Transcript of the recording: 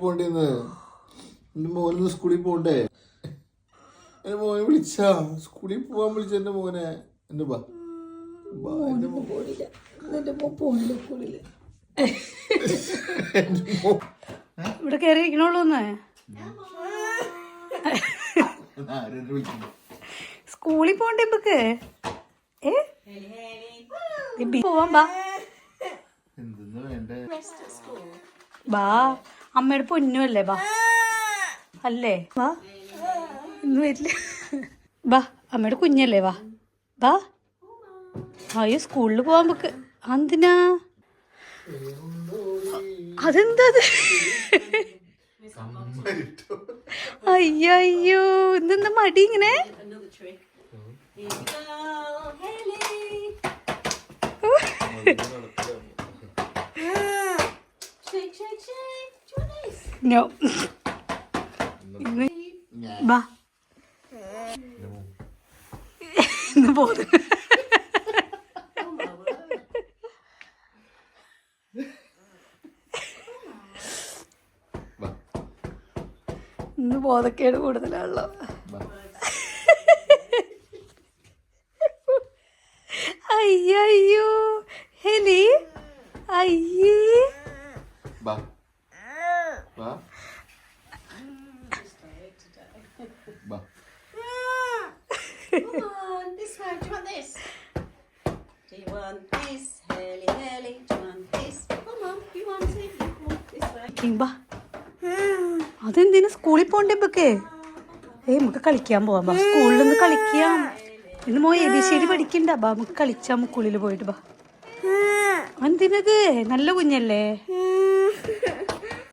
പോണ്ടേന്ന്. എന്റെ മോനൊന്ന് സ്കൂളിൽ പോണ്ടേ? എന്റെ മോനെ വിളിച്ചാ? സ്കൂളിൽ പോവാൻ വിളിച്ച എന്റെ മോനെ. എന്റെ ബാ ഇവിടെ കയറിയിരിക്കണുള്ളൂന്ന്. സ്കൂളിൽ പോണ്ടേ ഇപ്പൊക്ക്? പോവാൻ ബാ ബാ. അമ്മയുടെ പൊന്നുമല്ലേ? ബാ അല്ലേ? വാ, ഇന്ന് വരില്ല. ബാ, അമ്മയുടെ കുഞ്ഞല്ലേ? വാ ബാ. അയ്യോ, സ്കൂളിൽ പോവാൻ നമുക്ക്. എന്തിനാ? അതെന്താ? അയ്യോ അയ്യോ, ഇതെന്താ മടി ഇങ്ങനെ? No. ബാ, ഇന്ന് പോകുന്നു. ഇന്ന് ബോധക്കേട് കൂടുതലാണല്ലോ. അയ്യോ ഹെലി, അയ്യേ. അതെന്തിനാ സ്കൂളിൽ പോണ്ടേ ഇപ്പൊക്കെ? നമുക്ക് കളിക്കാൻ പോവാം. ബാ, സ്കൂളിൽ നിന്ന് കളിക്കാം. ഇന്ന് മോ എബിസിഡി പഠിക്കണ്ട. ബാ, നമുക്ക് കളിച്ചാ മുക്കുള്ളിൽ പോയിട്ട്. ബാ. എന്തിനത്? നല്ല കുഞ്ഞല്ലേ?